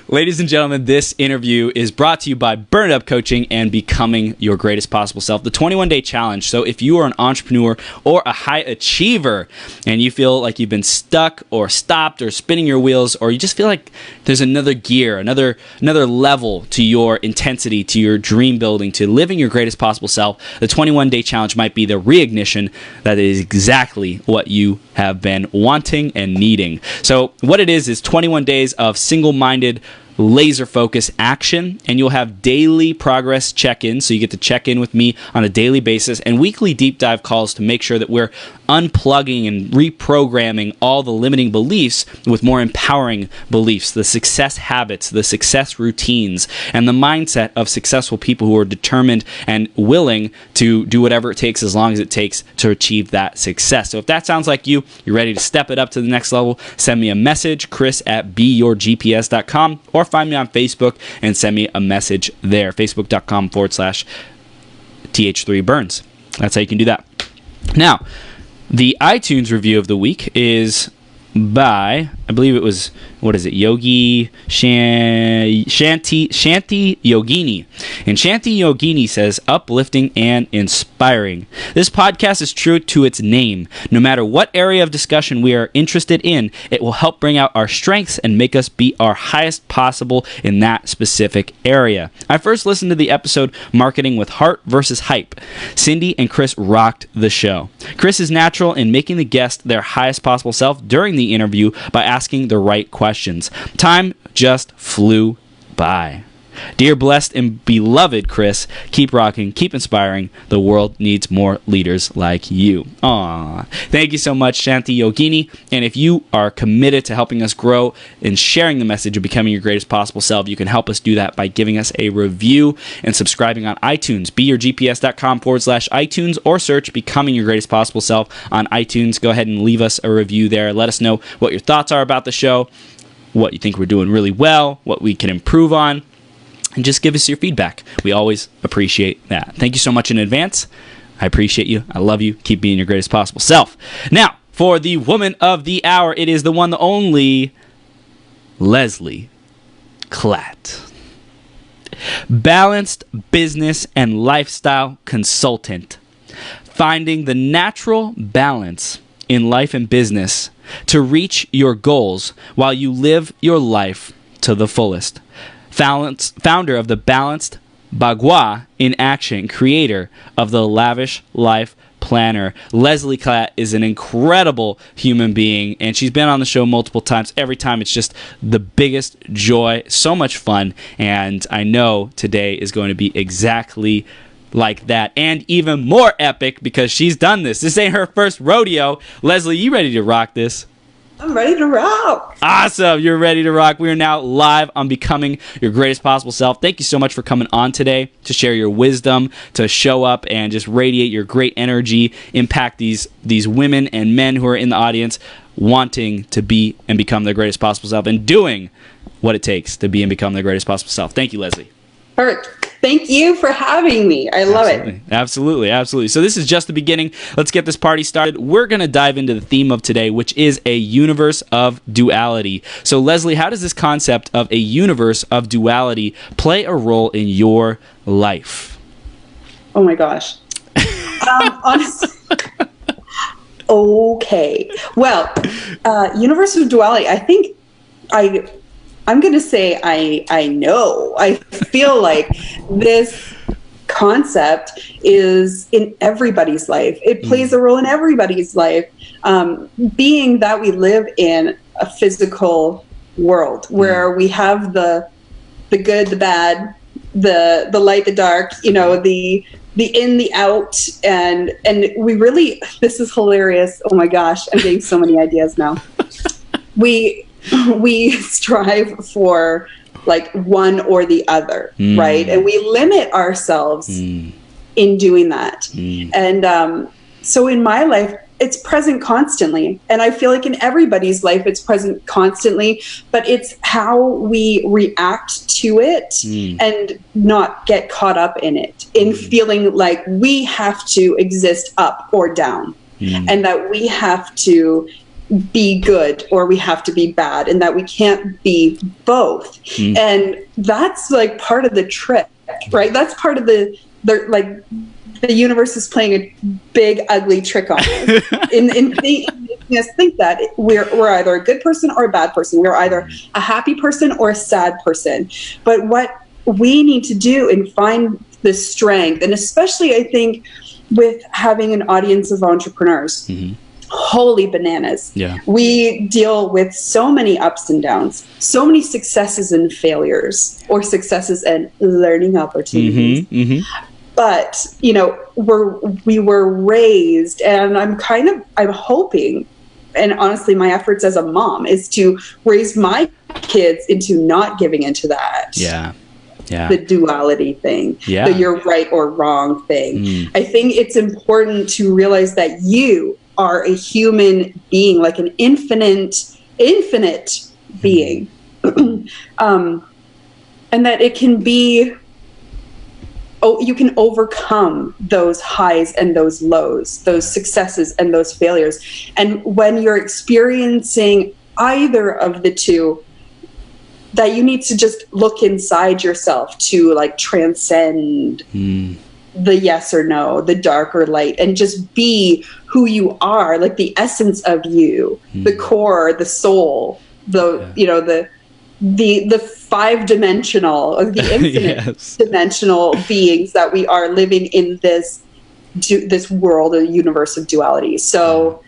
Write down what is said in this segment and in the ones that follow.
Ladies and gentlemen, this interview is brought to you by Burnout Coaching and Becoming Your Greatest Possible Self, the 21-day challenge. So if you are an entrepreneur or a high achiever and you feel like you've been stuck or stopped or spinning your wheels, or you just feel like there's another gear, another level to your intensity, to your dream building, to living your greatest possible self, the 21-day challenge might be the reignition that is exactly what you have been wanting and needing. So what it is 21 days of single-minded laser focus action, and you'll have daily progress check-ins, so you get to check in with me on a daily basis, and weekly deep dive calls to make sure that we're unplugging and reprogramming all the limiting beliefs with more empowering beliefs, the success habits, the success routines, and the mindset of successful people who are determined and willing to do whatever it takes as long as it takes to achieve that success. So if that sounds like you're ready to step it up to the next level, send me a message, chris@beyourgps.com, or find me on Facebook and send me a message there, facebook.com/th3burns. That's how you can do that. Now, the iTunes review of the week is by, I believe it was, Yogi Shanti Yogini. And Shanti Yogini says, uplifting and inspiring. This podcast is true to its name. No matter what area of discussion we are interested in, it will help bring out our strengths and make us be our highest possible in that specific area. I first listened to the episode Marketing with Heart versus Hype. Cindy and Chris rocked the show. Chris is natural in making the guest their highest possible self during the interview by asking the right questions. Time just flew by. Dear blessed and beloved Chris, keep rocking, keep inspiring. The world needs more leaders like you. Aww. Thank you so much, Shanti Yogini. And if you are committed to helping us grow and sharing the message of becoming your greatest possible self, you can help us do that by giving us a review and subscribing on iTunes. beyourgps.com/iTunes, or search Becoming Your Greatest Possible Self on iTunes. Go ahead and leave us a review there. Let us know what your thoughts are about the show, what you think we're doing really well, what we can improve on, and just give us your feedback. We always appreciate that. Thank you so much in advance. I appreciate you. I love you. Keep being your greatest possible self. Now, for the woman of the hour, it is the one, the only, Leslie Klatt. Balanced business and lifestyle consultant. Finding the natural balance in life and business to reach your goals while you live your life to the fullest. Founder of the Balanced Bagua in Action, creator of the Lavish Life Planner. Leslie Klatt is an incredible human being, and she's been on the show multiple times. Every time it's just the biggest joy, so much fun, and I know today is going to be exactly like that, and even more epic because she's done this. This ain't her first rodeo. Leslie, you ready to rock this? I'm ready to rock. Awesome. You're ready to rock. We are now live on Becoming Your Greatest Possible Self. Thank you so much for coming on today to share your wisdom, to show up and just radiate your great energy, impact these women and men who are in the audience wanting to be and become their greatest possible self and doing what it takes to be and become their greatest possible self. Thank you, Leslie. Perfect. Thank you for having me. I love it. Absolutely. So this is just the beginning. Let's get this party started. We're going to dive into the theme of today, which is a universe of duality. So Leslie, how does this concept of a universe of duality play a role in your life? Oh my gosh. Honestly. Okay. Well, universe of duality, I think I'm going to say I know. I feel like this concept is in everybody's life. It plays a role in everybody's life. Being that we live in a physical world where we have the good, the bad, the light, the dark, the in, the out, and we really, this is hilarious. Oh my gosh, I'm getting so many ideas now. We strive for like one or the other, right? And we limit ourselves in doing that. And so in my life, it's present constantly. And I feel like in everybody's life, it's present constantly, but it's how we react to it and not get caught up in it, in feeling like we have to exist up or down, and that we have to be good or we have to be bad, and that we can't be both. And that's like part of the trick, right? That's part of the universe is playing a big ugly trick on us in making us think that we're either a good person or a bad person. We're either a happy person or a sad person. But what we need to do and find the strength, and especially I think with having an audience of entrepreneurs, holy bananas. Yeah. We deal with so many ups and downs, so many successes and failures, or successes and learning opportunities. But, you know, we were raised, and I'm hoping, and honestly, my efforts as a mom is to raise my kids into not giving into that. Yeah. The duality thing, the you're right or wrong thing. I think it's important to realize that you are a human being, like an infinite being. And that it can be, you can overcome those highs and those lows, those successes and those failures. And when you're experiencing either of the two, that you need to just look inside yourself to like transcend the yes or no, the dark or light, and just be who you are, like the essence of you, the core, the soul, you know, the 5-dimensional, or the infinite dimensional beings that we are living in this world, a universe of duality. So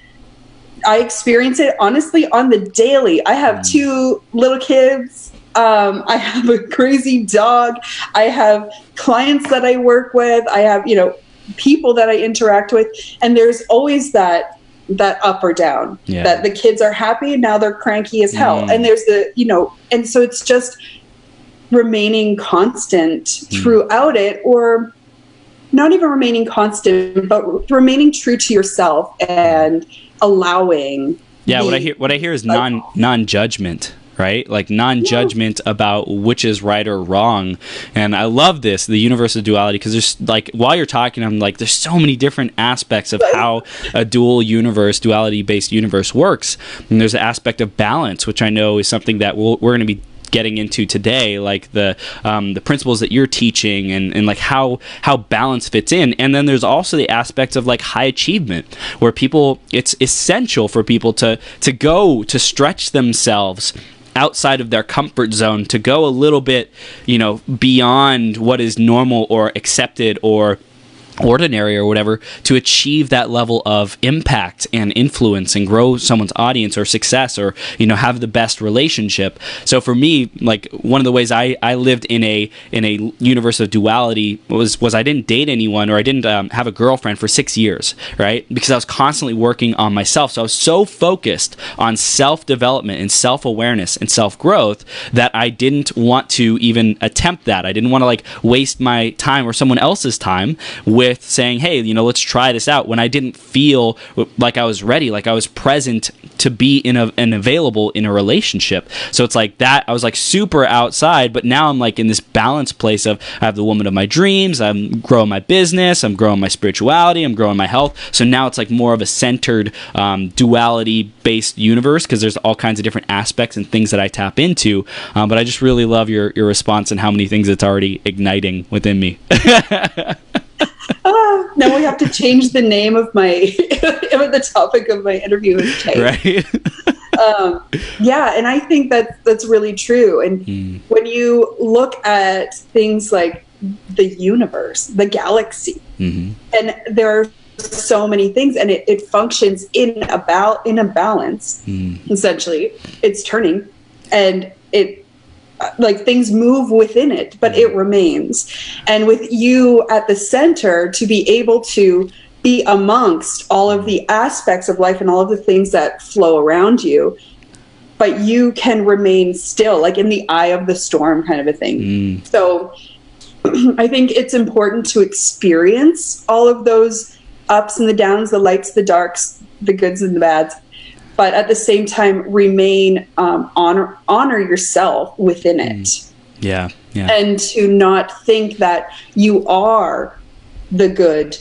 I experience it honestly on the daily. I have 2 little kids. I have a crazy dog. I have clients that I work with. I have, you know, people that I interact with, and there's always that up or down, that the kids are happy and now they're cranky as hell. And there's and so it's just remaining constant throughout it, or not even remaining constant, but remaining true to yourself and allowing. Yeah. What I hear is non-judgment. Right? Like non-judgment about which is right or wrong. And I love this, the universe of duality, because there's like, while you're talking, I'm like, there's so many different aspects of how a duality-based universe works. And there's the aspect of balance, which I know is something that we're going to be getting into today, like the principles that you're teaching, and like how balance fits in. And then there's also the aspects of like high achievement, where it's essential for people to go to stretch themselves outside of their comfort zone, to go a little bit, you know, beyond what is normal or accepted or ordinary or whatever, to achieve that level of impact and influence and grow someone's audience or success, or, you know, have the best relationship. So for me, like, one of the ways I lived in a universe of duality was I didn't date anyone, or I didn't have a girlfriend for 6 years, right? Because I was constantly working on myself. So I was so focused on self-development and self-awareness and self-growth that I didn't want to even attempt that. I didn't want to like waste my time or someone else's time with saying, hey, you know, let's try this out, when I didn't feel like I was ready, like I was present to be and available in a relationship. So it's like that, I was like super outside, but now I'm like in this balanced place of, I have the woman of my dreams, I'm growing my business, I'm growing my spirituality, I'm growing my health. So now it's like more of a centered duality-based universe, because there's all kinds of different aspects and things that I tap into. But I just really love your response and how many things it's already igniting within me. Now we have to change the name of the topic of my interview is change. Right. Yeah, and I think that's really true. And when you look at things like the universe, the galaxy, and there are so many things, and it functions in a balance. Essentially, it's turning, and it, like, things move within it, but it remains. And with you at the center, to be able to be amongst all of the aspects of life and all of the things that flow around you, but you can remain still, like in the eye of the storm kind of a thing. So I think it's important to experience all of those ups and the downs, the lights, the darks, the goods and the bads, but at the same time remain, honor yourself within it. Yeah. And to not think that you are the good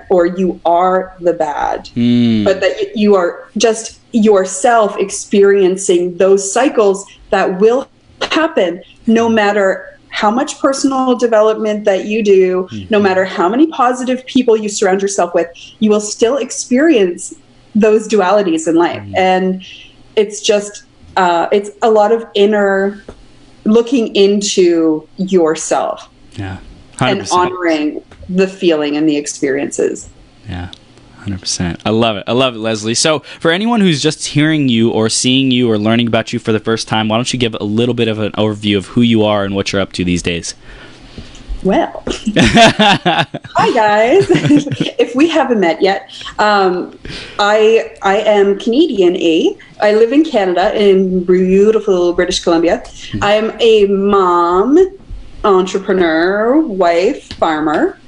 or you are the bad, but that you are just yourself experiencing those cycles that will happen no matter how much personal development that you do, no matter how many positive people you surround yourself with, you will still experience those dualities in life. And it's just, it's a lot of inner looking into yourself. Yeah. 100%. And honoring the feeling and the experiences. Yeah. 100%. I love it. I love it, Leslie. So for anyone who's just hearing you or seeing you or learning about you for the first time, why don't you give a little bit of an overview of who you are and what you're up to these days? Well, hi guys. If we haven't met yet, I am Canadian. I live in Canada in beautiful British Columbia. I am a mom, entrepreneur, wife, farmer.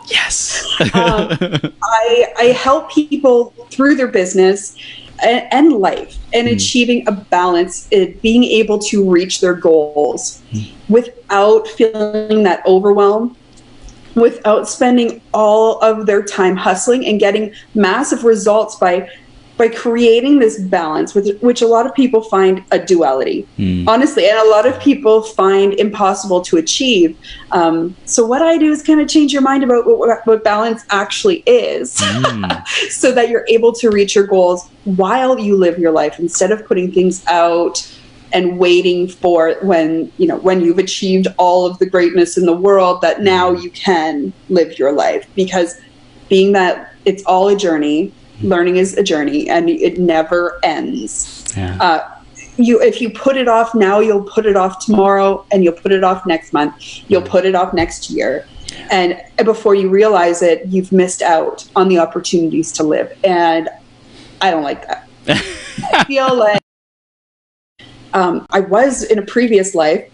Yes. I help people through their business and life and achieving a balance, being able to reach their goals without feeling that overwhelm, without spending all of their time hustling and getting massive results by creating this balance, which a lot of people find a duality, honestly, and a lot of people find impossible to achieve. So what I do is kind of change your mind about what balance actually is, so that you're able to reach your goals while you live your life, instead of putting things out and waiting for when you've achieved all of the greatness in the world, that now you can live your life. Because being that it's all a journey, learning is a journey, and it never ends. Yeah. If you put it off now, you'll put it off tomorrow, and you'll put it off next month. You'll put it off next year. And before you realize it, you've missed out on the opportunities to live. And I don't like that. I feel like I was in a previous life,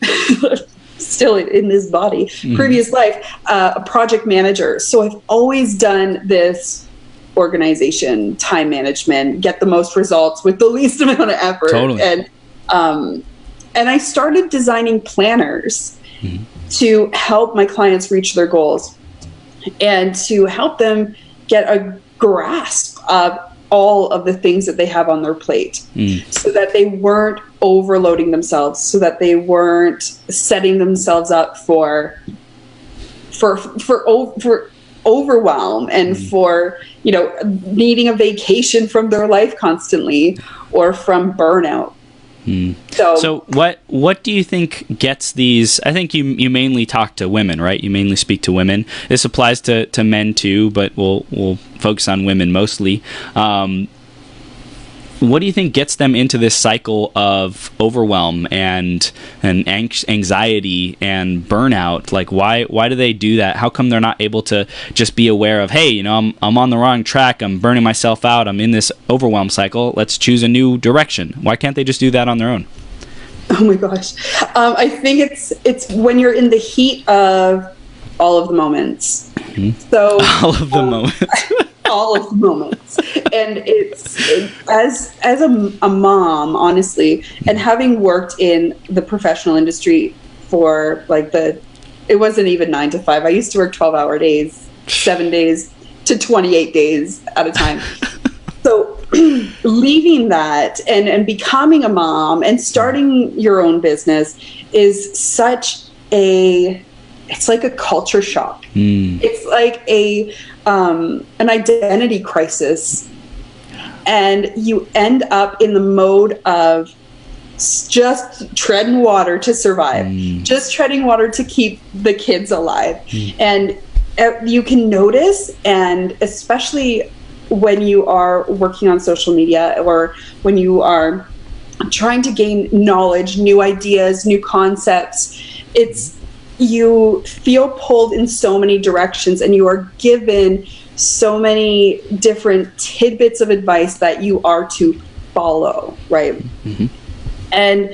still in this body, previous life, a project manager. So I've always done this organization, time management, get the most results with the least amount of effort. Totally. And I started designing planners to help my clients reach their goals and to help them get a grasp of all of the things that they have on their plate, so that they weren't overloading themselves, so that they weren't setting themselves up for overwhelm and for needing a vacation from their life constantly, or from burnout. So what do you think gets these? I think you mainly talk to women, right? You mainly speak to women. This applies to men too, but we'll focus on women mostly. What do you think gets them into this cycle of overwhelm and anxiety and burnout? Like, why do they do that? How come they're not able to just be aware of, hey, I'm on the wrong track, I'm burning myself out, I'm in this overwhelm cycle, let's choose a new direction? Why can't they just do that on their own? Oh my gosh. I think it's when you're in the heat of all of the moments. So all of the moments. All of the moments. And as a mom, honestly, and having worked in the professional industry for it wasn't even 9 to 5. I used to work 12-hour days, 7 days to 28 days at a time. So leaving that and becoming a mom and starting your own business is it's like a culture shock. It's like an identity crisis, and you end up in the mode of just treading water to survive, just treading water to keep the kids alive. And you can notice, and especially when you are working on social media, or when you are trying to gain knowledge, new ideas, new concepts, you feel pulled in so many directions, and you are given so many different tidbits of advice that you are to follow, right? And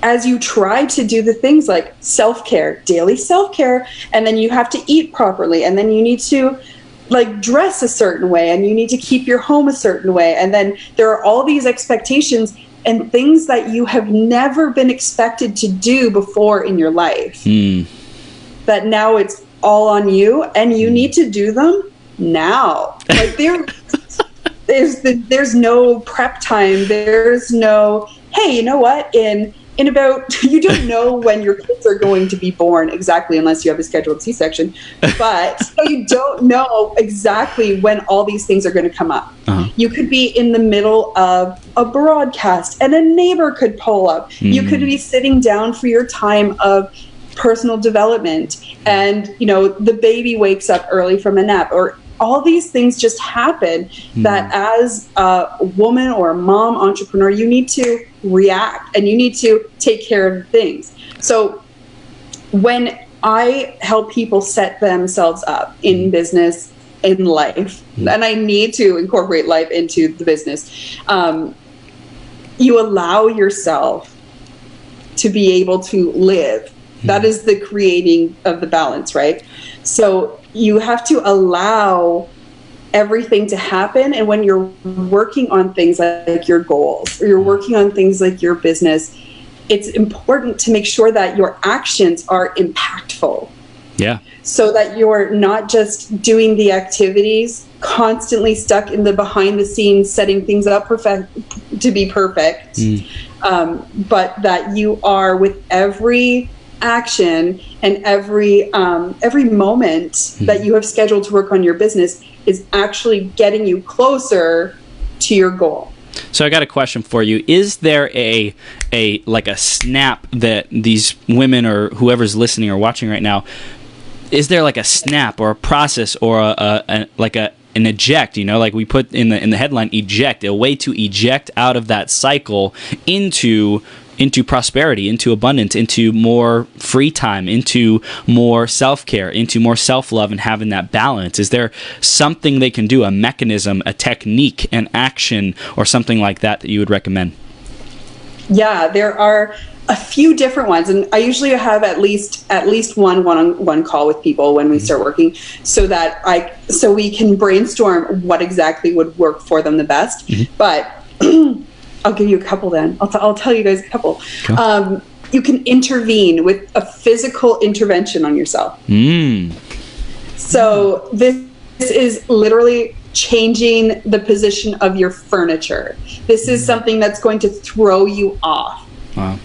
as you try to do the things like self-care, daily self-care, and then you have to eat properly, and then you need to dress a certain way, and you need to keep your home a certain way, and then there are all these expectations and things that you have never been expected to do before in your life, that now it's all on you, and you need to do them now. there's no prep time. There's no, hey, you know what? In about, you don't know when your kids are going to be born exactly, unless you have a scheduled C-section. But so you don't know exactly when all these things are going to come up. You could be in the middle of a broadcast and a neighbor could pull up. You could be sitting down for your time of personal development, and the baby wakes up early from a nap, or all these things just happen that as a woman or a mom entrepreneur, you need to react and you need to take care of things. So when I help people set themselves up in business, in life, and I need to incorporate life into the business, you allow yourself to be able to live. That is the creating of the balance, right? So you have to allow everything to happen. And when you're working on things like your goals, or you're working on things like your business, it's important to make sure that your actions are impactful. Yeah. So that you're not just doing the activities, constantly stuck in the behind the scenes, setting things up to be perfect, but that you are, with every action and every moment that you have scheduled to work on your business, is actually getting you closer to your goal. So I got a question for you. Is there a snap that these women or whoever's listening or watching right now, is there like a snap or a process or an eject, like we put in the headline, eject, a way to eject out of that cycle into prosperity, into abundance, into more free time, into more self-care, into more self-love, and having that balance? Is there something they can do, a mechanism, a technique, an action, or something like that you would recommend? Yeah, there are a few different ones, and I usually have at least one-on-one call with people when we start working, so we can brainstorm what exactly would work for them the best. But I'll give you a couple then. I'll tell you guys a couple. Cool. You can intervene with a physical intervention on yourself. So this is literally changing the position of your furniture. This is something that's going to throw you off. Wow.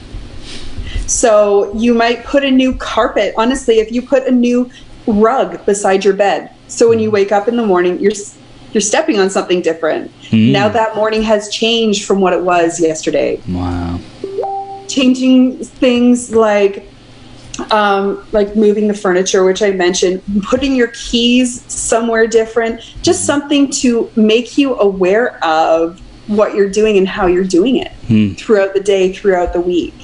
So you might put a new carpet. Honestly, if you put a new rug beside your bed, so when you wake up in the morning, you're stepping on something different. Now that morning has changed from what it was yesterday. Wow. Changing things like moving the furniture, which I mentioned, putting your keys somewhere different, just something to make you aware of what you're doing and how you're doing it throughout the day, throughout the week.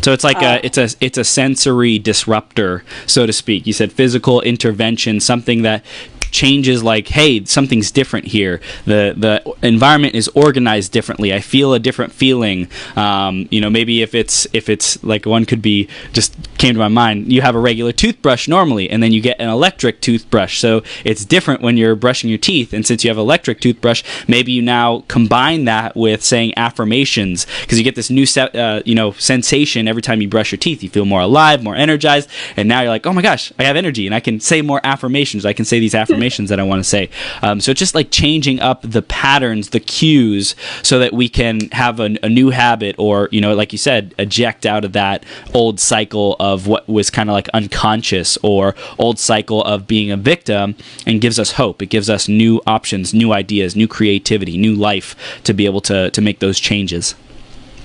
So it's like it's a sensory disruptor, so to speak. You said physical intervention, something that changes, like, hey, something's different here. The environment is organized differently. I feel a different feeling. Maybe if it's like, one could be, just came to my mind, you have a regular toothbrush normally, and then you get an electric toothbrush. So it's different when you're brushing your teeth. And since you have electric toothbrush, maybe you now combine that with saying affirmations, because you get this new sensation every time you brush your teeth. You feel more alive, more energized, and now you're like, oh my gosh, I have energy, and I can say more affirmations. I can say these affirmations that I want to say. So it's just like changing up the patterns, the cues, so that we can have a new habit, or, like you said, eject out of that old cycle of what was kind of like unconscious, or old cycle of being a victim, and gives us hope. It gives us new options, new ideas, new creativity, new life to be able to make those changes.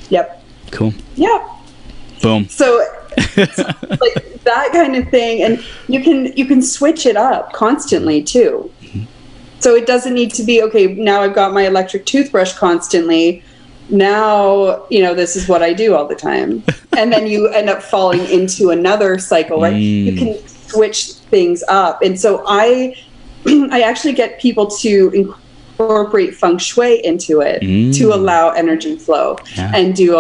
Yep. Cool. Yep. Boom. So like that kind of thing, and you can switch it up constantly too. So it doesn't need to be, okay, now I've got my electric toothbrush constantly, now this is what I do all the time, and then you end up falling into another cycle, right? You can switch things up. And so I actually get people to incorporate Feng Shui into it to allow energy flow and do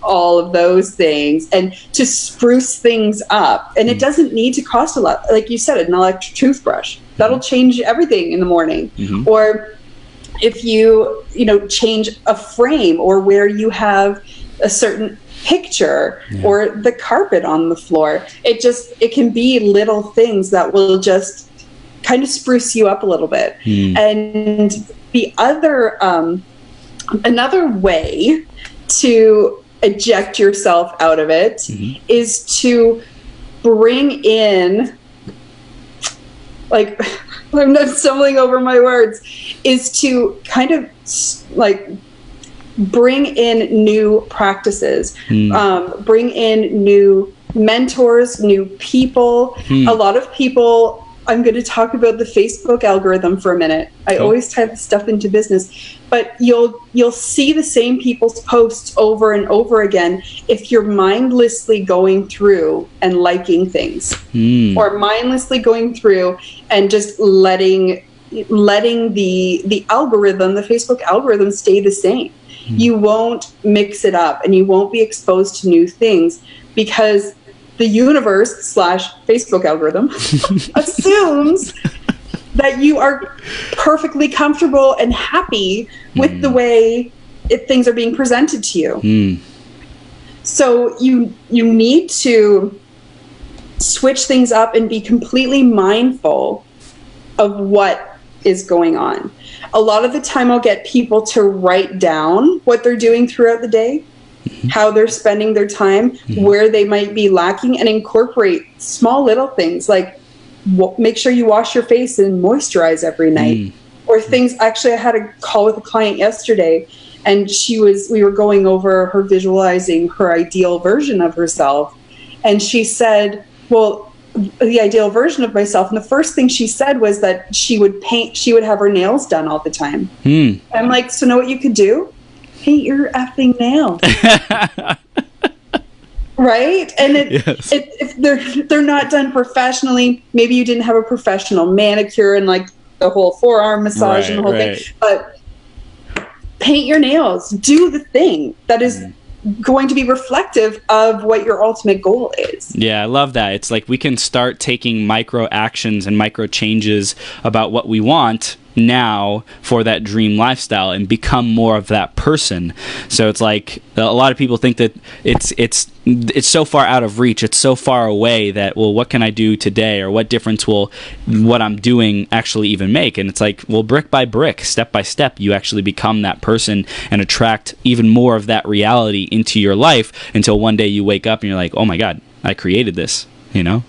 all of those things, and to spruce things up. And it doesn't need to cost a lot. Like you said, an electric toothbrush, that'll change everything in the morning. Or if you change a frame, or where you have a certain picture, or the carpet on the floor, it can be little things that will just kind of spruce you up a little bit. And the other, another way to eject yourself out of it is to bring in, like, I'm not stumbling over my words, is to kind of like bring in new practices, bring in new mentors, new people. A lot of people, I'm going to talk about the Facebook algorithm for a minute. I always tie this stuff into business, but you'll see the same people's posts over and over again if you're mindlessly going through and liking things, or mindlessly going through and just letting the algorithm, the Facebook algorithm, stay the same. You won't mix it up, and you won't be exposed to new things, because the universe / Facebook algorithm assumes that you are perfectly comfortable and happy with the way things are being presented to you. So you need to switch things up and be completely mindful of what is going on. A lot of the time I'll get people to write down what they're doing throughout the day, how they're spending their time, where they might be lacking, and incorporate small little things like make sure you wash your face and moisturize every night, or things. Actually, I had a call with a client yesterday, and we were going over her visualizing her ideal version of herself, and she said, well, the ideal version of myself, and the first thing she said was that she would have her nails done all the time. I'm like, so know what you could do? Paint your effing nails. Right? And if they're not done professionally, maybe you didn't have a professional manicure and like the whole forearm massage and the whole thing, but paint your nails. Do the thing that is going to be reflective of what your ultimate goal is. Yeah, I love that. It's like we can start taking micro actions and micro changes about what we want now for that dream lifestyle and become more of that person. So it's like a lot of people think that it's so far out of reach, it's so far away that, well, what can I do today, or what difference will what I'm doing actually even make? And it's like, well, brick by brick, step by step, you actually become that person and attract even more of that reality into your life, until one day you wake up and you're like, oh my God, I created this, you know?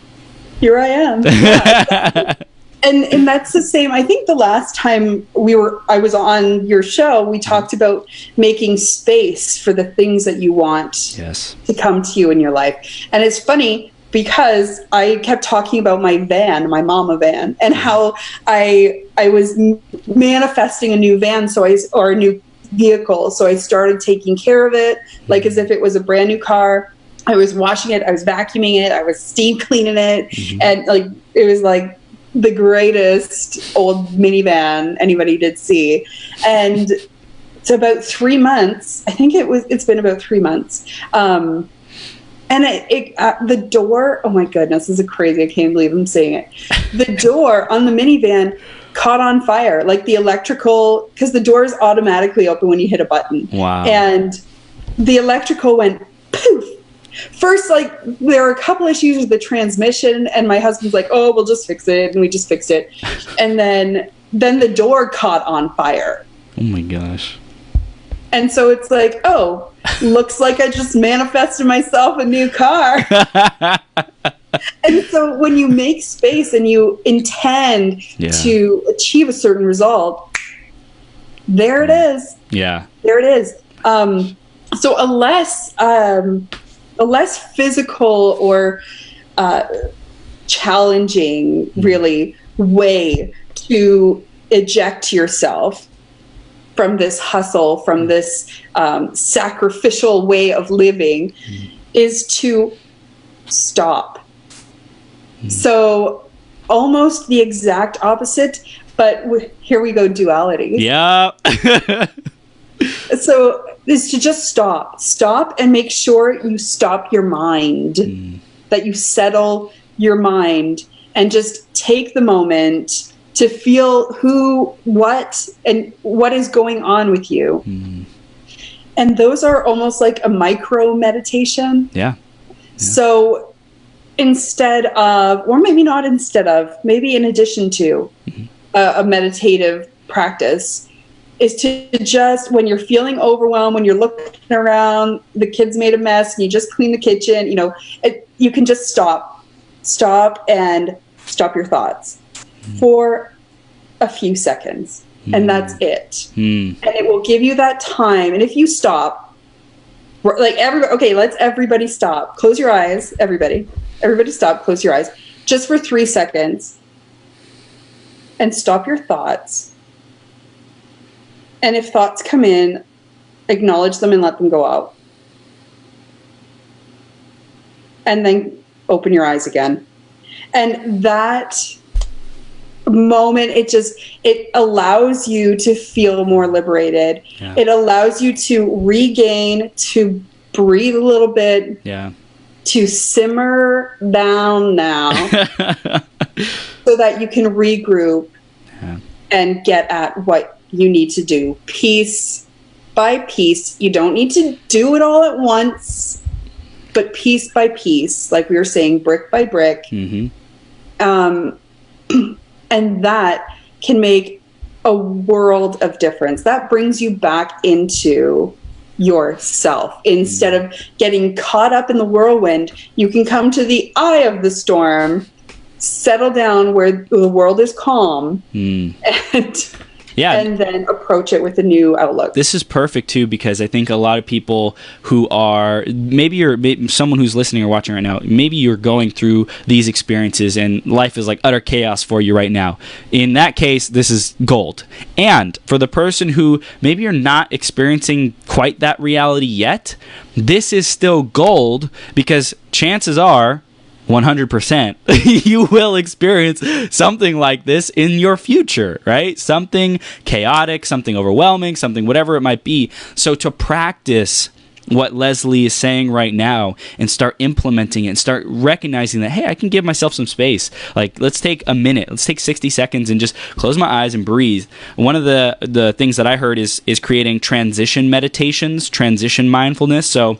Here I am. Yeah, exactly. And that's the same. I think the last time I was on your show, we talked about making space for the things that you want to come to you in your life. And it's funny because I kept talking about my van, my mama van, and how I was manifesting a new van, or a new vehicle. So I started taking care of it, like as if it was a brand new car. I was washing it, I was vacuuming it, I was steam cleaning it, and like it was like the greatest old minivan anybody did see. And it's about 3 months. I think it's been about 3 months. And the door, oh my goodness, this is crazy. I can't believe I'm saying it. The door on the minivan caught on fire, like the electrical, because the doors automatically open when you hit a button. Wow. And the electrical went poof. First, like, there were a couple issues with the transmission, and my husband's like, oh, we'll just fix it, and we just fixed it. And then the door caught on fire. Oh my gosh. And so it's like, oh, looks like I just manifested myself a new car. And so when you make space and you intend to achieve a certain result, there it is. Yeah. There it is. So a less physical or challenging, really, way to eject yourself from this hustle, from this sacrificial way of living, is to stop. So almost the exact opposite, but here we go, duality. Yeah. So is to just stop and make sure you stop your mind, that you settle your mind and just take the moment to feel who, what, and what is going on with you. And those are almost like a micro meditation. Yeah. So instead of, or maybe not instead of, maybe in addition to a meditative practice, is to just, when you're feeling overwhelmed, when you're looking around, the kids made a mess and you just clean the kitchen, you can just stop and stop your thoughts for a few seconds. And that's it. And it will give you that time. And if you stop, like let's everybody stop. Close your eyes, everybody. Everybody stop, close your eyes. Just for 3 seconds. And stop your thoughts. And if thoughts come in, acknowledge them and let them go out. And then open your eyes again. And that moment, it allows you to feel more liberated. Yeah. It allows you to regain, to breathe a little bit. Yeah. To simmer down now so that you can regroup and get at what you need to do piece by piece. You don't need to do it all at once, but piece by piece, like we were saying, brick by brick. And that can make a world of difference. That brings you back into yourself. Instead of getting caught up in the whirlwind, you can come to the eye of the storm, settle down where the world is calm, and then approach it with a new outlook. This is perfect too, because I think a lot of people who are, maybe you're someone who's listening or watching right now, maybe you're going through these experiences and life is like utter chaos for you right now. In that case, this is gold. And for the person who maybe you're not experiencing quite that reality yet, this is still gold, because chances are 100% you will experience something like this in your future, right? Something chaotic, something overwhelming, something whatever it might be. So to practice what Leslie is saying right now and start implementing it and start recognizing that, hey, I can give myself some space. Like, let's take a minute, let's take 60 seconds and just close my eyes and breathe. One of the things that I heard is creating transition meditations, transition mindfulness. So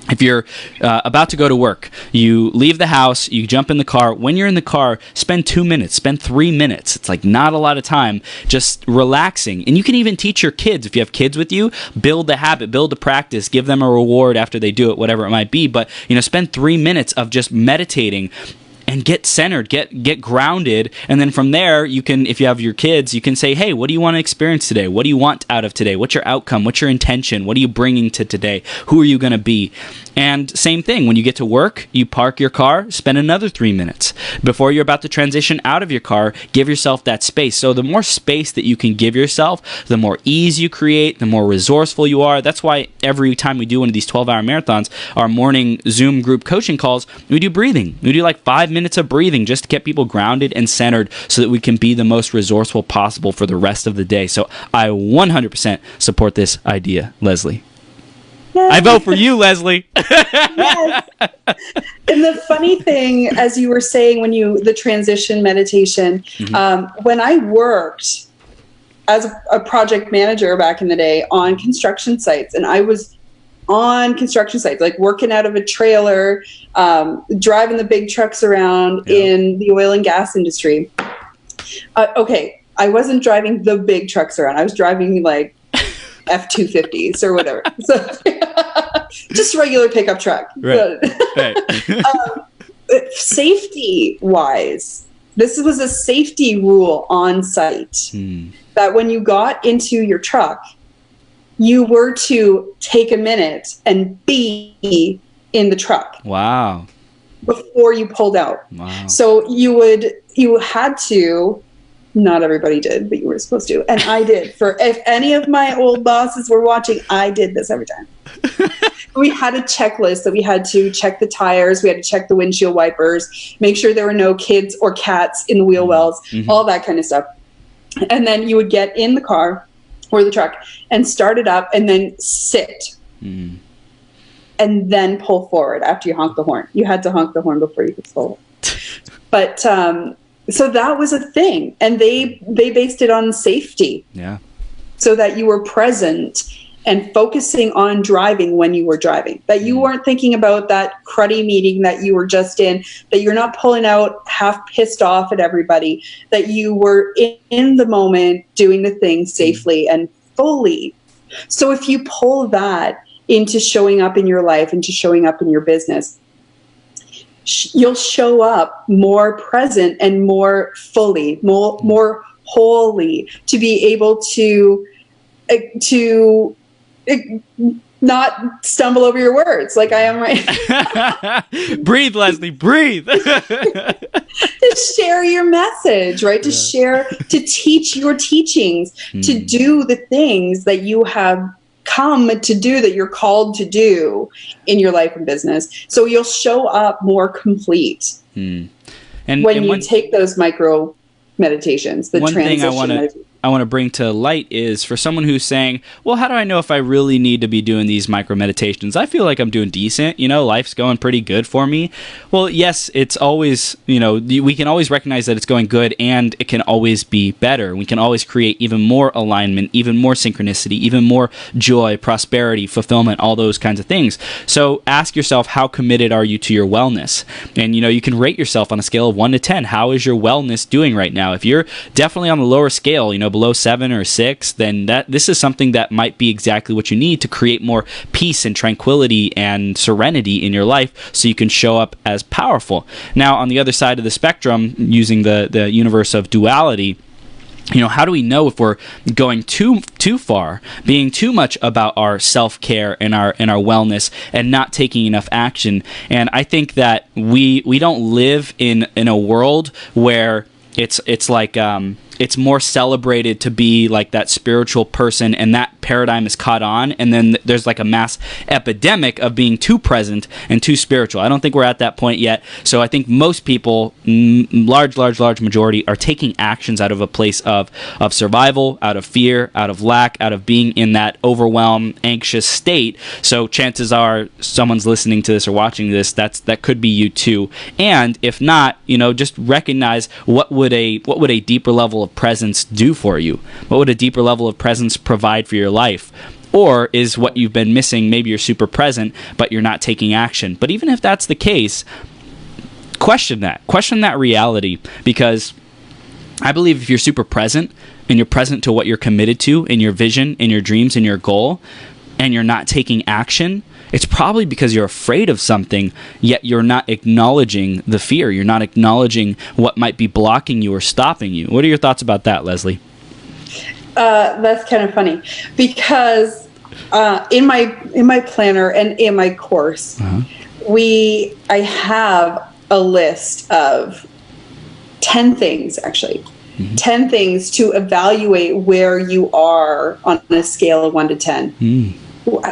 if you're about to go to work, you leave the house, you jump in the car. When you're in the car, spend 2 minutes, spend 3 minutes. It's like not a lot of time, just relaxing. And you can even teach your kids, if you have kids with you, build the habit, build the practice, give them a reward after they do it, whatever it might be. But, spend 3 minutes of just meditating and get centered, get grounded. And then from there, you can, if you have your kids, you can say, hey, what do you want to experience today? What do you want out of today? What's your outcome? What's your intention? What are you bringing to today? Who are you going to be? And same thing, when you get to work, you park your car, spend another 3 minutes. Before you're about to transition out of your car, give yourself that space. So the more space that you can give yourself, the more ease you create, the more resourceful you are. That's why every time we do one of these 12-hour marathons, our morning Zoom group coaching calls, we do breathing. We do like 5 minutes of breathing just to get people grounded and centered so that we can be the most resourceful possible for the rest of the day. So I 100% support this idea, Leslie. Yes. I vote for you, Leslie. Yes. And the funny thing, as you were saying, the transition meditation, when I worked as a project manager back in the day on construction sites, and I was on construction sites, like working out of a trailer, driving the big trucks around in the oil and gas industry. Okay, I wasn't driving the big trucks around. I was driving like F-250s or whatever. So just regular pickup truck. Right. Safety wise, this was a safety rule on site that when you got into your truck, you were to take a minute and be in the truck. Wow. Before you pulled out. Wow. So you had to, not everybody did, but you were supposed to. And I did. If any of my old bosses were watching, I did this every time. We had a checklist that we had to check the tires. We had to check the windshield wipers, make sure there were no kids or cats in the wheel wells, all that kind of stuff. And then you would get in the car or the truck and start it up and then sit. And then pull forward after you honk the horn. You had to honk the horn before you could pull. But so that was a thing. And they based it on safety. Yeah. So that you were present and focusing on driving when you were driving, that you weren't thinking about that cruddy meeting that you were just in, that you're not pulling out half pissed off at everybody, that you were in the moment doing the thing safely and fully. So if you pull that into showing up in your life, into showing up in your business, you'll show up more present and more fully, more wholly, to be able to not stumble over your words like I am right. Breathe, Leslie, breathe. To share your message, right? To share, to teach your teachings, to do the things that you have come to do, that you're called to do in your life and business. So you'll show up more complete when you take those micro meditations, the transition meditation. I want to bring to light is for someone who's saying, well, how do I know if I really need to be doing these micro meditations? I feel like I'm doing decent. Life's going pretty good for me. Well, yes, it's always, we can always recognize that it's going good, and it can always be better. We can always create even more alignment, even more synchronicity, even more joy, prosperity, fulfillment, all those kinds of things. So ask yourself, how committed are you to your wellness? And, you can rate yourself on a scale of 1 to 10. How is your wellness doing right now? If you're definitely on the lower scale, below 7 or 6, then this is something that might be exactly what you need to create more peace and tranquility and serenity in your life, so you can show up as powerful. Now, on the other side of the spectrum, using the universe of duality, how do we know if we're going too far, being too much about our self-care and our wellness, and not taking enough action? And I think that we don't live in a world where it's like it's more celebrated to be like that spiritual person, and that paradigm is caught on, and then there's like a mass epidemic of being too present and too spiritual. I don't think we're at that point yet. So I think most people, large majority, are taking actions out of a place of survival, out of fear, out of lack, out of being in that overwhelmed, anxious state. So chances are someone's listening to this or watching this, that could be you too. And if not, just recognize what would a deeper level of presence do for you? What would a deeper level of presence provide for your life? Or is what you've been missing, maybe you're super present, but you're not taking action? But even if that's the case, question that reality, because I believe if you're super present, and you're present to what you're committed to in your vision, in your dreams, in your goal, and you're not taking action, it's probably because you're afraid of something, yet you're not acknowledging the fear. You're not acknowledging what might be blocking you or stopping you. What are your thoughts about that, Leslie? That's kind of funny, because in my planner and in my course, I have a list of 10 things, actually. 10 things to evaluate where you are on a scale of 1 to 10.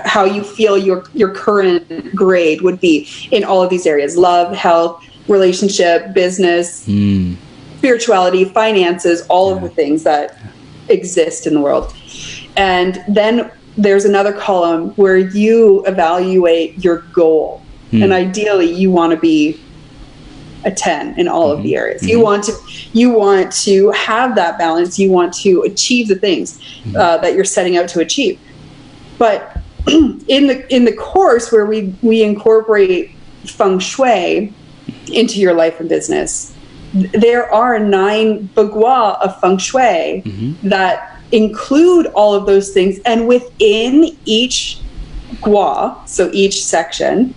How you feel your current grade would be in all of these areas: love, health, relationship, business, spirituality, finances, all of the things that exist in the world. And then there's another column where you evaluate your goal. And ideally you want to be a 10 in all of the areas. You want to have that balance. You want to achieve the things that you're setting out to achieve. But in the course where we incorporate Feng Shui into your life and business, there are 9 bagua of Feng Shui that include all of those things. And within each gua, so each section,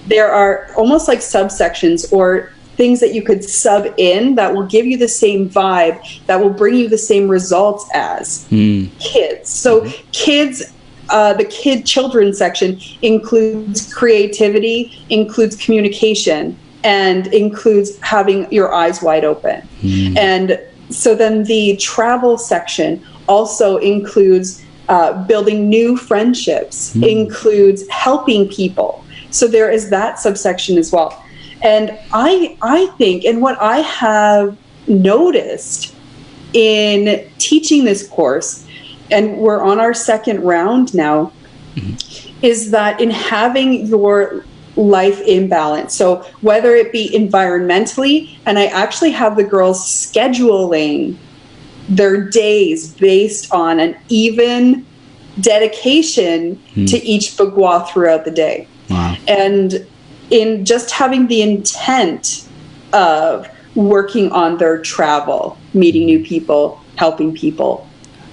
there are almost like subsections or things that you could sub in that will give you the same vibe, that will bring you the same results as kids. So kids, the children section includes creativity, includes communication, and includes having your eyes wide open. And so then the travel section also includes building new friendships, includes helping people. So there is that subsection as well. And I think, and what I have noticed in teaching this course, and we're on our second round now, is that in having your life in balance, so whether it be environmentally, and I actually have the girls scheduling their days based on an even dedication to each bagua throughout the day. Wow. And in just having the intent of working on their travel, meeting new people, helping people,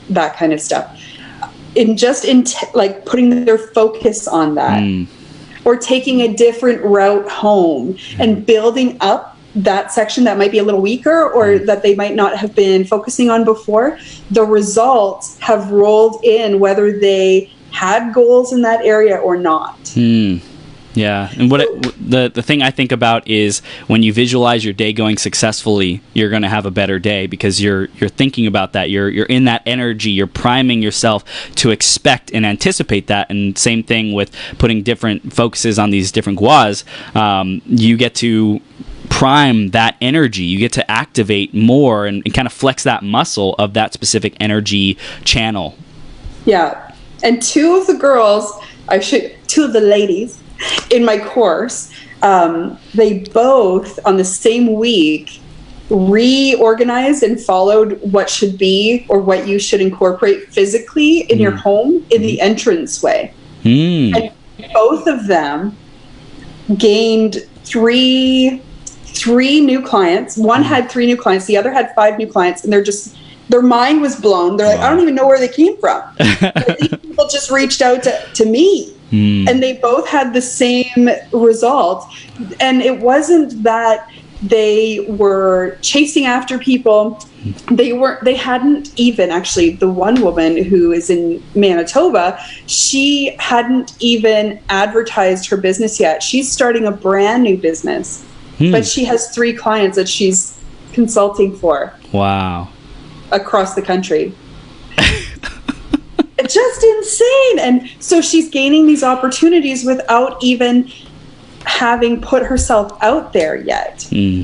that kind of stuff. Like putting their focus on that, or taking a different route home and building up that section that might be a little weaker or that they might not have been focusing on before. The results have rolled in whether they had goals in that area or not. Yeah, and the thing I think about is when you visualize your day going successfully, you're going to have a better day because you're thinking about that. You're in that energy. You're priming yourself to expect and anticipate that. And same thing with putting different focuses on these different guas. You get to prime that energy. You get to activate more and kind of flex that muscle of that specific energy channel. Yeah, and two of the ladies in my course, they both on the same week reorganized and followed what should be or what you should incorporate physically in your home in the entranceway. And both of them gained three new clients. One had 3 new clients, the other had 5 new clients, and their mind was blown. They're like, I don't even know where they came from. These people just reached out to me. And they both had the same result. And it wasn't that they were chasing after people. They hadn't even, actually, the one woman who is in Manitoba, she hadn't even advertised her business yet. She's starting a brand new business, but she has 3 clients that she's consulting for. Wow. Across the country. Just insane. And so she's gaining these opportunities without even having put herself out there yet. Yeah.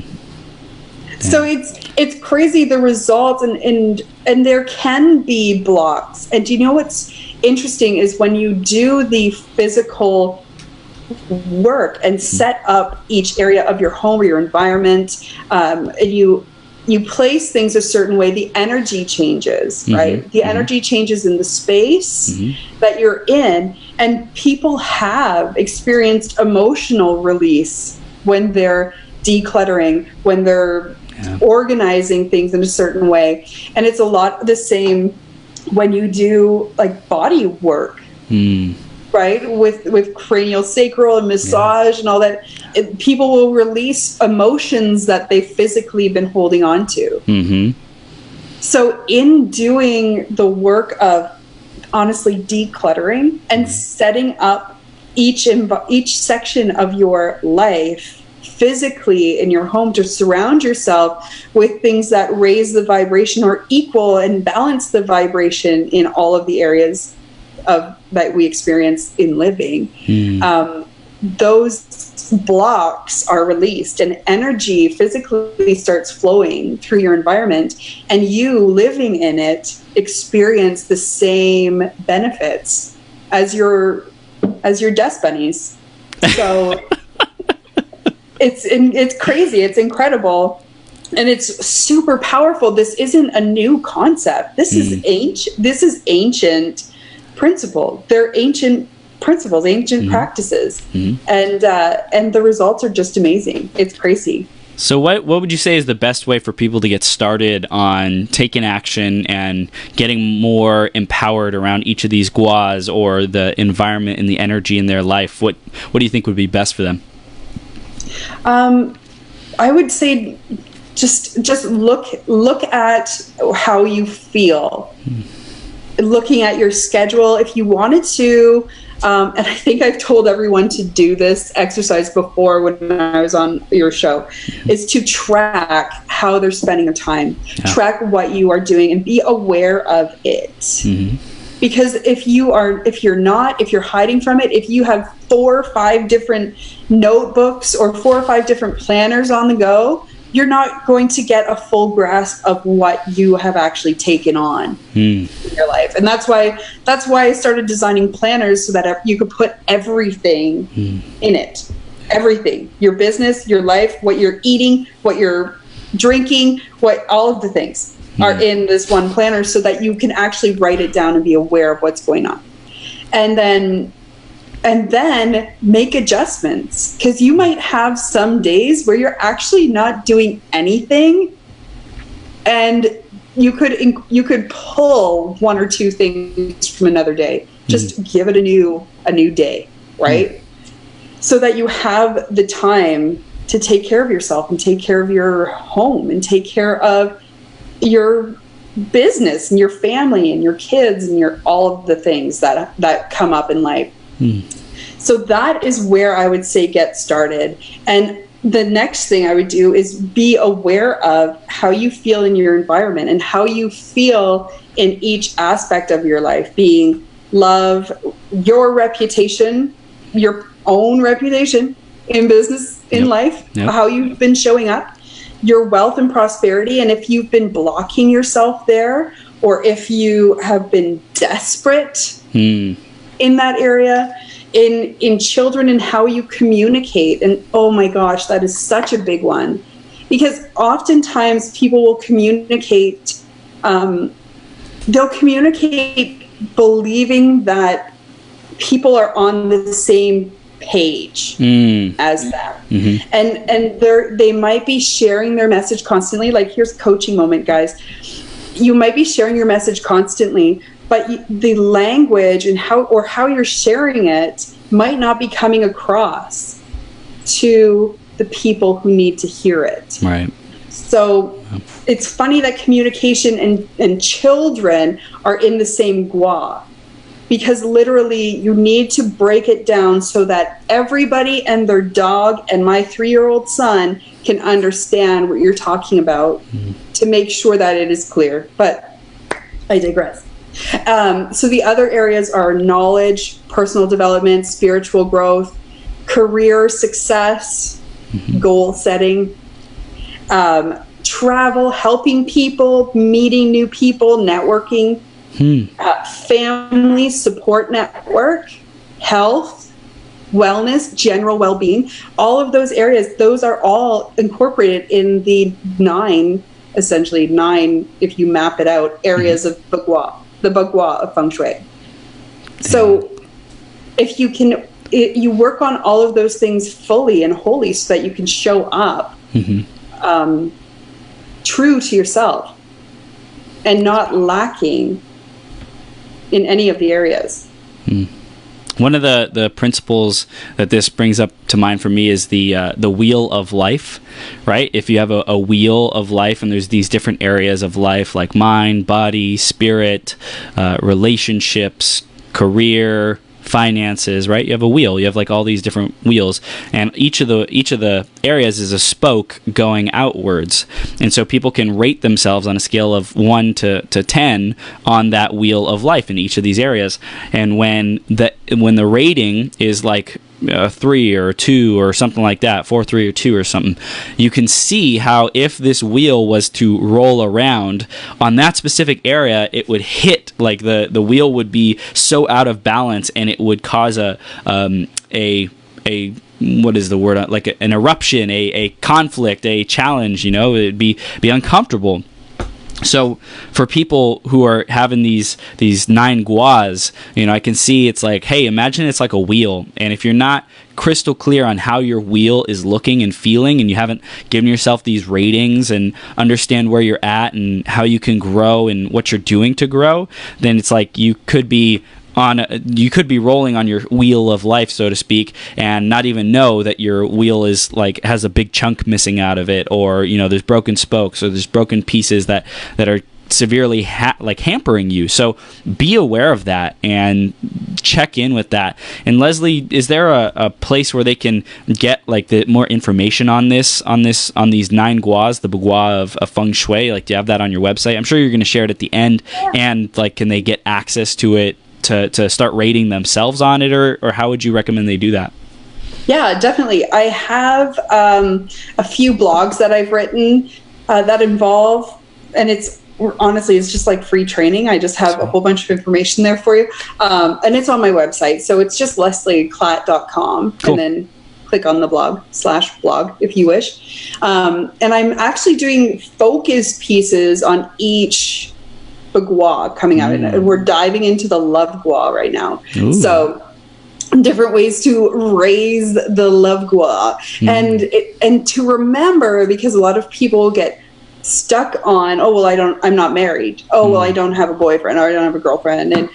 So it's crazy, the results, and there can be blocks. And do you know what's interesting is when you do the physical work and set up each area of your home or your environment, and you place things a certain way, the energy changes, right? The energy changes in the space that you're in, and people have experienced emotional release when they're decluttering, when they're organizing things in a certain way. And it's a lot the same when you do like body work, right? With cranial sacral and massage and all that. People will release emotions that they've physically been holding on to. So in doing the work of honestly decluttering and setting up each section of your life physically in your home to surround yourself with things that raise the vibration or equal and balance the vibration in all of the areas that we experience in living, those blocks are released and energy physically starts flowing through your environment, and you living in it experience the same benefits as your dust bunnies. So it's crazy, it's incredible, and it's super powerful. This isn't a new concept. This is ancient principle. They're ancient principles, ancient practices, and the results are just amazing. It's crazy. So what would you say is the best way for people to get started on taking action and getting more empowered around each of these guas or the environment and the energy in their life? What do you think would be best for them? I would say just look at how you feel. Looking at your schedule, if you wanted to, and I think I've told everyone to do this exercise before when I was on your show, is to track how they're spending their time, track what you are doing, and be aware of it. Because if you're hiding from it, if you have 4 or 5 different notebooks or 4 or 5 different planners on the go, you're not going to get a full grasp of what you have actually taken on in your life. And that's why I started designing planners so that you could put everything in it. Everything. Your business, your life, what you're eating, what you're drinking, all of the things. are in this one planner so that you can actually write it down and be aware of what's going on. And then make adjustments, because you might have some days where you're actually not doing anything, and you could pull one or two things from another day. Just give it a new day, right? So that you have the time to take care of yourself and take care of your home and take care of your business and your family and your kids and your all of the things that come up in life. So that is where I would say get started. And the next thing I would do is be aware of how you feel in your environment and how you feel in each aspect of your life, being love, your reputation, your own reputation in business, in life, how you've been showing up, your wealth and prosperity, and if you've been blocking yourself there, or if you have been desperate in that area, in children and how you communicate. And oh my gosh, that is such a big one, because oftentimes people will communicate, they'll communicate believing that people are on the same page as them. And they might be sharing their message constantly. Like, here's a coaching moment, guys. You might be sharing your message constantly, but the language and how you're sharing it might not be coming across to the people who need to hear it. Right. So it's funny that communication and children are in the same gua, because literally you need to break it down so that everybody and their dog and my 3-year-old son can understand what you're talking about, to make sure that it is clear. But I digress. So the other areas are knowledge, personal development, spiritual growth, career success, goal setting, travel, helping people, meeting new people, networking, family support network, health, wellness, general well-being. All of those areas, those are all incorporated in the 9, if you map it out, areas of Bagua, the Bagua of Feng Shui. So if you work on all of those things fully and wholly so that you can show up true to yourself and not lacking in any of the areas. One of the principles that this brings up to mind for me is the wheel of life, right? If you have a wheel of life and there's these different areas of life like mind, body, spirit, relationships, career, finances, right? You have a wheel. You have like all these different wheels, and each of the areas is a spoke going outwards. And so people can rate themselves on a scale of 1 to 10 on that wheel of life in each of these areas. And when the rating is like 3 or 2 or something like that, 4, 3 or 2 or something, you can see how if this wheel was to roll around on that specific area, it would hit, like the wheel would be so out of balance, and it would cause a what is the word, like an eruption, a conflict, a challenge, it'd be uncomfortable. So for people who are having these 9 guas, I can see it's like, hey, imagine it's like a wheel. And if you're not crystal clear on how your wheel is looking and feeling, and you haven't given yourself these ratings and understand where you're at and how you can grow and what you're doing to grow, then it's like you could be rolling on your wheel of life, so to speak, and not even know that your wheel is like has a big chunk missing out of it, or there's broken spokes or there's broken pieces that are severely hampering you. So be aware of that and check in with that. And Leslie, is there a place where they can get like the more information on these 9 guas, the Bagua of Feng Shui? Like, do you have that on your website? I'm sure you're going to share it at the end. And like, can they get access to it to start rating themselves on it, or how would you recommend they do that? Yeah, definitely. I have a few blogs that I've written that involve, and it's just like free training. I just have a whole bunch of information there for you. And it's on my website. So it's just leslieklatt.com. Cool. And then click on the blog/blog if you wish. And I'm actually doing focus pieces on each gua coming out, and we're diving into the love gua right now. Ooh. So different ways to raise the love gua, and to remember, because a lot of people get stuck on, oh well, I'm not married, oh well, I don't have a boyfriend, or I don't have a girlfriend, and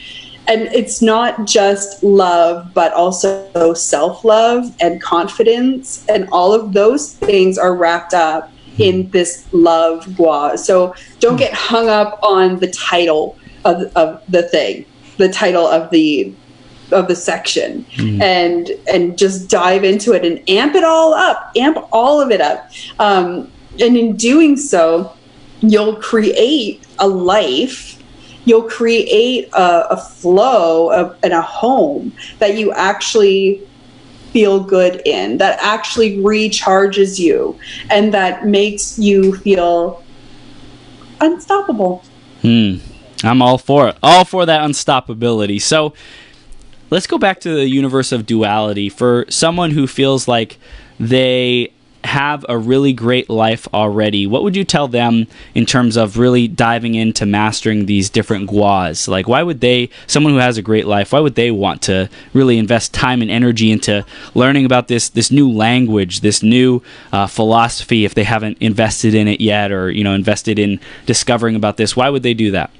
it's not just love, but also self-love and confidence, and all of those things are wrapped up in this love gua. So don't get hung up on the title of the thing, the title of the section, and just dive into it and amp all of it up. And in doing so, you'll create a life, you'll create a flow and a home that you actually feel good in, that actually recharges you, and that makes you feel unstoppable. I'm all for it. All for that unstoppability. So let's go back to the universe of duality. For someone who feels like they have a really great life already, what would you tell them in terms of really diving into mastering these different guas? Like, why would someone who has a great life, why would they want to really invest time and energy into learning about this new language, this new philosophy, if they haven't invested in it yet, or invested in discovering about this? Why would they do that?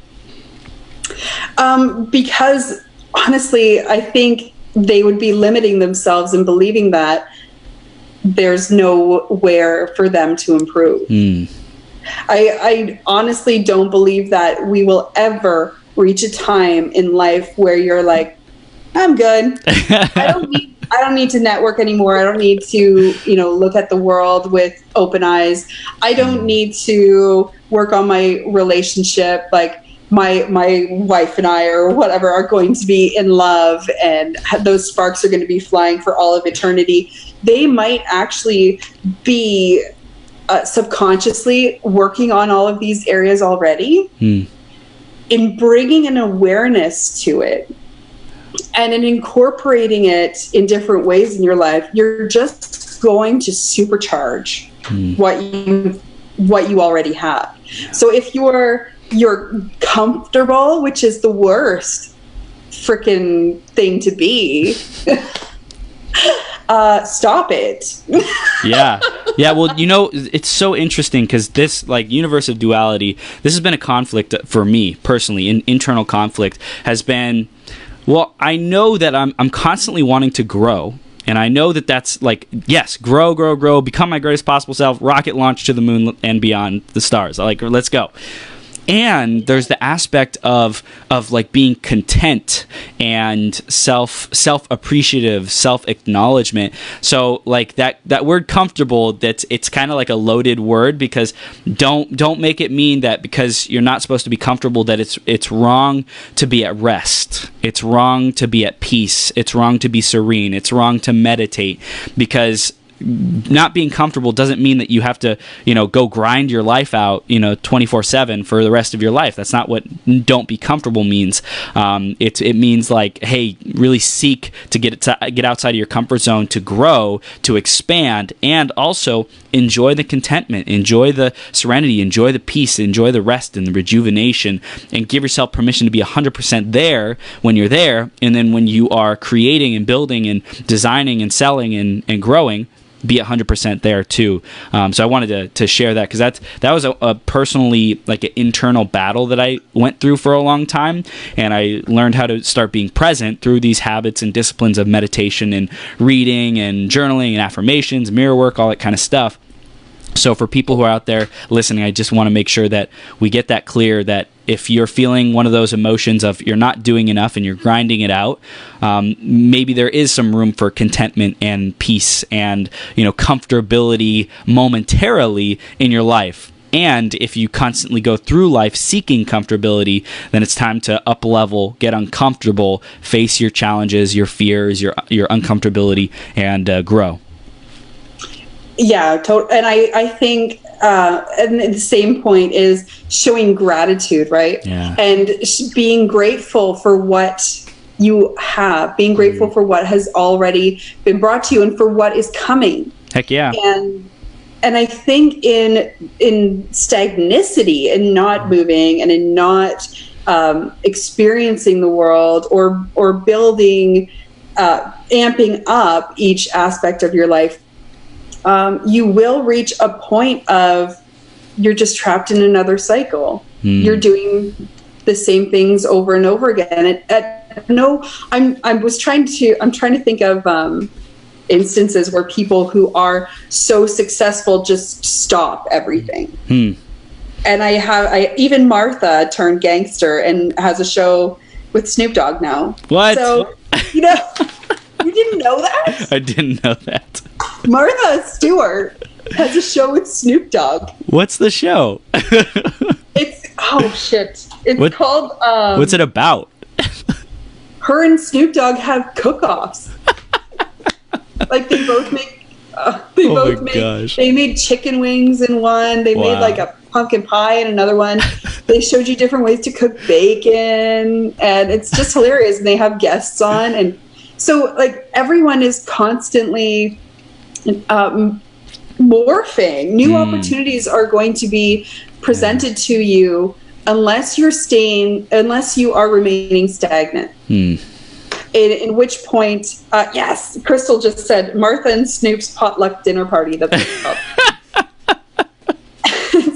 Because honestly, I think they would be limiting themselves and believing that there's nowhere for them to improve. I honestly don't believe that we will ever reach a time in life where you're like, I'm good. I don't need to network anymore. I don't need to, look at the world with open eyes. I don't need to work on my relationship. Like, my wife and I, or whatever, are going to be in love, and those sparks are going to be flying for all of eternity. They might actually be subconsciously working on all of these areas already. In bringing an awareness to it and in incorporating it in different ways in your life, you're just going to supercharge what you already have. So if you're comfortable, which is the worst freaking thing to be, stop it. Yeah. Well, it's so interesting because this, like, universe of duality, this has been a conflict for me personally. Internal conflict has been, well, I know that I'm constantly wanting to grow. And I know that that's like, yes, grow, become my greatest possible self, rocket launch to the moon and beyond the stars. Like, let's go. And there's the aspect of like being content and self-appreciative, self-acknowledgement. So like that word comfortable, it's kind of like a loaded word, because don't make it mean that because you're not supposed to be comfortable that it's wrong to be at rest. It's wrong to be at peace. It's wrong to be serene. It's wrong to meditate, because not being comfortable doesn't mean that you have to, go grind your life out, 24/7 for the rest of your life. That's not what don't be comfortable means. It means like, hey, really seek to get outside of your comfort zone, to grow, to expand, and also enjoy the contentment, enjoy the serenity, enjoy the peace, enjoy the rest and the rejuvenation, and give yourself permission to be 100% there when you're there. And then when you are creating and building and designing and selling and growing, be 100% there too. So I wanted to share that, because that was a personally like an internal battle that I went through for a long time, and I learned how to start being present through these habits and disciplines of meditation and reading and journaling and affirmations, mirror work, all that kind of stuff. So for people who are out there listening, I just want to make sure that we get that clear, that if you're feeling one of those emotions of you're not doing enough and you're grinding it out, maybe there is some room for contentment and peace and, comfortability momentarily in your life. And if you constantly go through life seeking comfortability, then it's time to up level, get uncomfortable, face your challenges, your fears, your uncomfortability, and grow. Yeah, and I think, and the same point is showing gratitude, right? Yeah. And being grateful for what you have, being grateful for what has already been brought to you and for what is coming. Heck yeah. And I think in stagnicity and not moving and in not experiencing the world or building, amping up each aspect of your life, you will reach a point of you're just trapped in another cycle. You're doing the same things over and over again. I'm trying to think of instances where people who are so successful just stop everything. And even Martha turned gangster and has a show with Snoop Dogg now. What? So, you didn't know that? I didn't know that. Martha Stewart has a show with Snoop Dogg. What's the show? It's called... what's it about? Her and Snoop Dogg have cook-offs. Like they both make... They made chicken wings in one. They made like a pumpkin pie in another one. They showed you different ways to cook bacon. And it's just hilarious. And they have guests on. And so like everyone is constantly... morphing. New opportunities are going to be presented to you unless you are remaining stagnant. In which point, yes, Crystal just said Martha and Snoop's potluck dinner party. That's what it's called.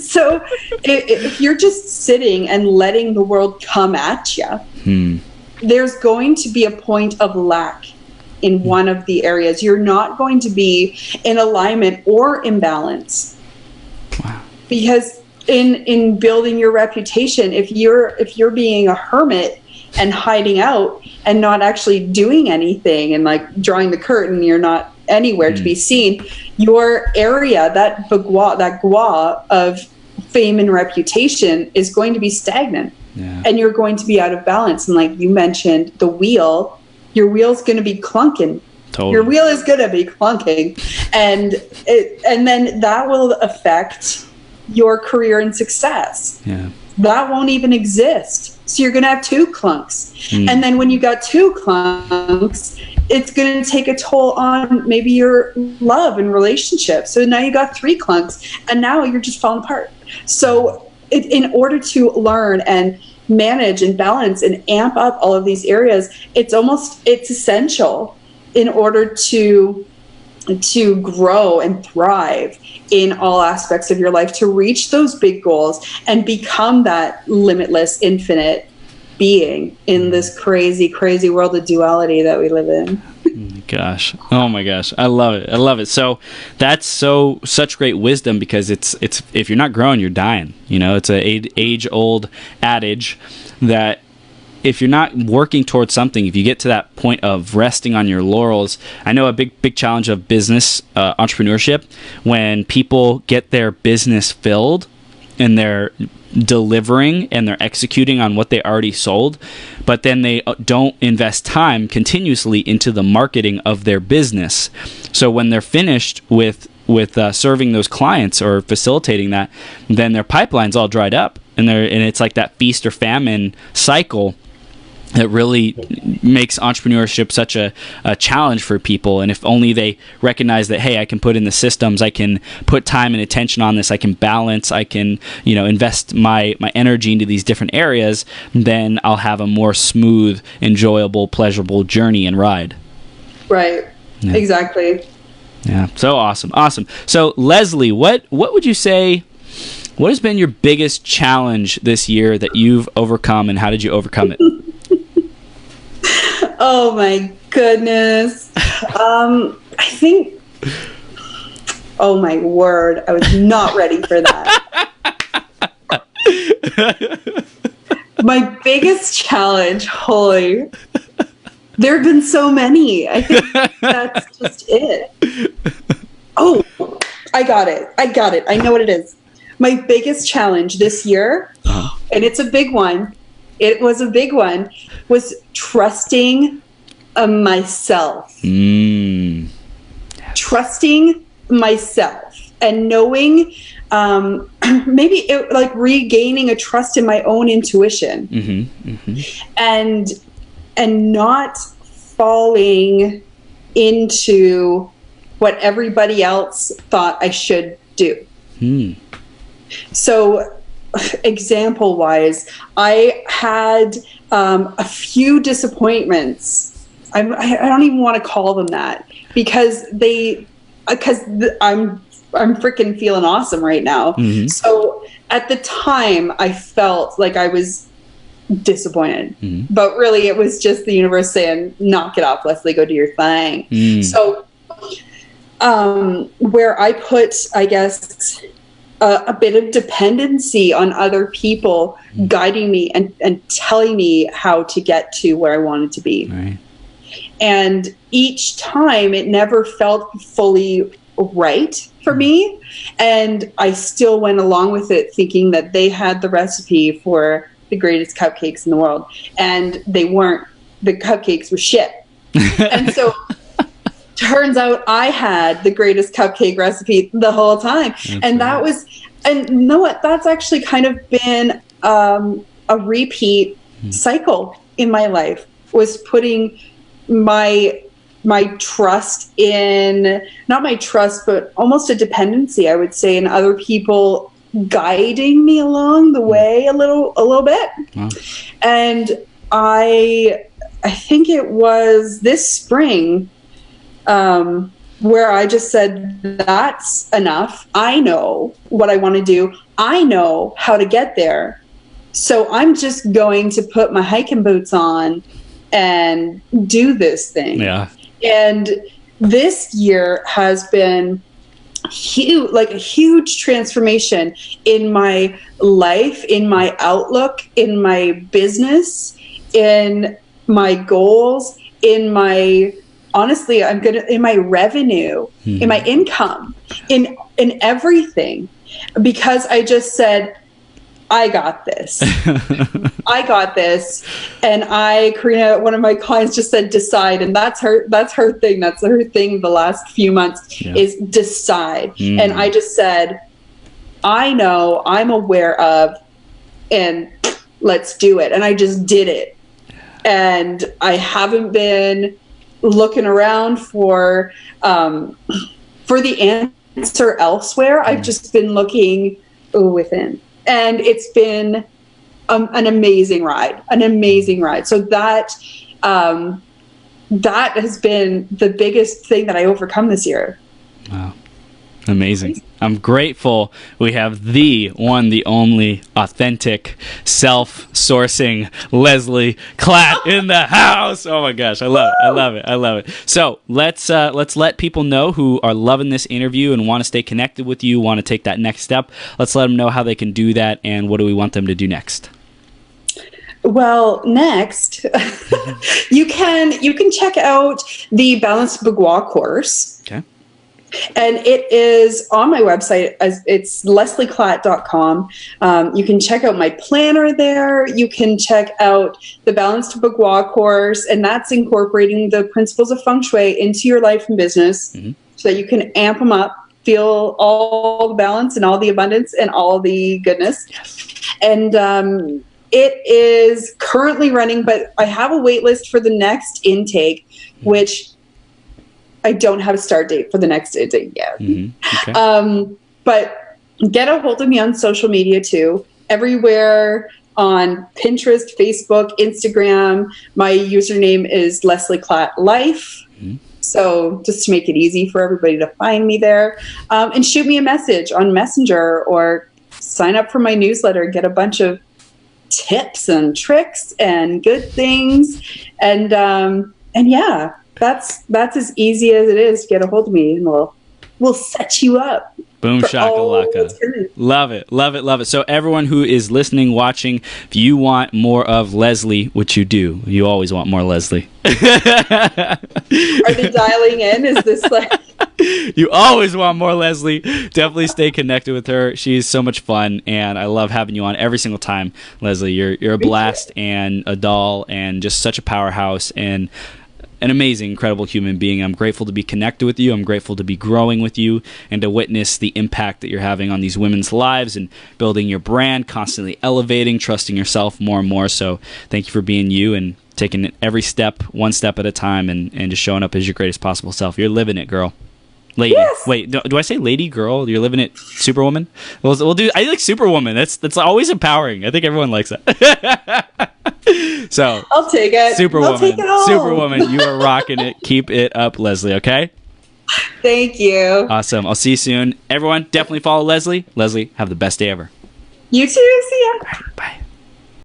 So if you're just sitting and letting the world come at you, there's going to be a point of lack in one of the areas. You're not going to be in alignment or imbalance. Wow. Because in building your reputation, if you're being a hermit and hiding out and not actually doing anything and like drawing the curtain, you're not anywhere to be seen, your area, that gua of fame and reputation is going to be stagnant. And you're going to be out of balance. And like you mentioned, the wheel, your wheel's going to be clunking. Totally. Your wheel is going to be clunking. And then that will affect your career and success. That won't even exist. So you're going to have two clunks. And then when you got two clunks, it's going to take a toll on maybe your love and relationship. So now you got three clunks and now you're just falling apart. So in order to learn and manage and balance and amp up all of these areas, it's essential in order to grow and thrive in all aspects of your life, to reach those big goals and become that limitless, infinite being in this crazy, crazy world of duality that we live in. Oh my gosh. I love it. So that's such great wisdom, because it's if you're not growing, you're dying. It's an age-old adage that if you're not working towards something, if you get to that point of resting on your laurels, I know a big challenge of business entrepreneurship, when people get their business filled and they're delivering and they're executing on what they already sold, but then they don't invest time continuously into the marketing of their business. So when they're finished with serving those clients or facilitating that, then their pipeline's all dried up, and it's like that feast or famine cycle that really makes entrepreneurship such a challenge for people. And if only they recognize that, hey, I can put in the systems, I can put time and attention on this, I can balance, I can invest my energy into these different areas, then I'll have a more smooth, enjoyable, pleasurable journey and ride. Right. Yeah. Exactly. Yeah. So awesome. So Leslie, what would you say, what has been your biggest challenge this year that you've overcome, and how did you overcome it? Oh my goodness. I think, oh my word, I was not ready for that. My biggest challenge, holy, there have been so many. I think that's just it. Oh, I got it. I know what it is. My biggest challenge this year, and it's a big one, was trusting myself. Trusting myself and knowing, maybe regaining a trust in my own intuition. And and not falling into what everybody else thought I should do. So, example wise, I had a few disappointments. I don't even want to call them that, because I'm freaking feeling awesome right now. So at the time I felt like I was disappointed, but really it was just the universe saying, knock it off, Leslie, go do your thing. So where I put, I guess, a bit of dependency on other people guiding me and telling me how to get to where I wanted to be. Right. And each time it never felt fully right for me. And I still went along with it thinking that they had the recipe for the greatest cupcakes in the world. And they weren't. The cupcakes were shit. And so turns out I had the greatest cupcake recipe the whole time. That's and you know what? That's actually kind of been a repeat cycle in my life, was putting my trust in, not my trust, but almost a dependency, I would say, in other people guiding me along the way a little bit. Wow. And I think it was this spring where I just said, that's enough. I know what I want to do. I know how to get there. So I'm just going to put my hiking boots on and do this thing. Yeah. And this year has been huge, like a huge transformation in my life, in my outlook, in my business, in my goals, in my, honestly, in my revenue, in my income, in everything, because I just said, I got this. I got this. And Karina, one of my clients, just said, decide. And that's her thing. That's her thing the last few months is decide. And I just said, I know, I'm aware of, and let's do it. And I just did it. And I haven't been looking around for the answer elsewhere. I've just been looking within. And it's been an amazing ride. So that has been the biggest thing that I overcome this year. Wow. Amazing. I'm grateful we have the one, the only authentic, self-sourcing Leslie Klatt in the house. Oh my gosh, I love it. So let's let people know who are loving this interview and want to stay connected with you, want to take that next step. Let's let them know how they can do that, and what do we want them to do next? Well, next, you can check out the Balanced Bagua course. Okay. And it is on my website. It's leslieklatt.com. You can check out my planner there. You can check out the Balanced Bagua course, and that's incorporating the principles of Feng Shui into your life and business, so that you can amp them up, feel all the balance and all the abundance and all the goodness. And it is currently running, but I have a wait list for the next intake, which I don't have a start date for the next intake yet. Okay. But get a hold of me on social media too. Everywhere on Pinterest, Facebook, Instagram. My username is Leslie Klatt Life. So just to make it easy for everybody to find me there. And shoot me a message on Messenger, or sign up for my newsletter, get a bunch of tips and tricks and good things. And yeah. That's as easy as it is to get a hold of me, and we'll set you up. Boom shakalaka. Love it. So everyone who is listening, watching, if you want more of Leslie, which you do, you always want more Leslie. Are they dialing in? Is this like... You always want more Leslie. Definitely stay connected with her. She's so much fun, and I love having you on every single time, Leslie. You're a blast and a doll, and just such a powerhouse, and an amazing, incredible human being. I'm grateful to be connected with you. I'm grateful to be growing with you and to witness the impact that you're having on these women's lives and building your brand, constantly elevating, trusting yourself more and more. So thank you for being you. And to taking it every step, one step at a time, and just showing up as your greatest possible self. You're living it, girl. Lady. Yes. Wait, do I say lady, girl? You're living it, Superwoman? We'll do. I like Superwoman. That's always empowering. I think everyone likes that. So I'll take it. Superwoman. I'll take it all. Superwoman, you are rocking it. Keep it up, Leslie. Okay. Thank you. Awesome. I'll see you soon. Everyone, definitely follow Leslie. Leslie, have the best day ever. You too. See ya. Bye.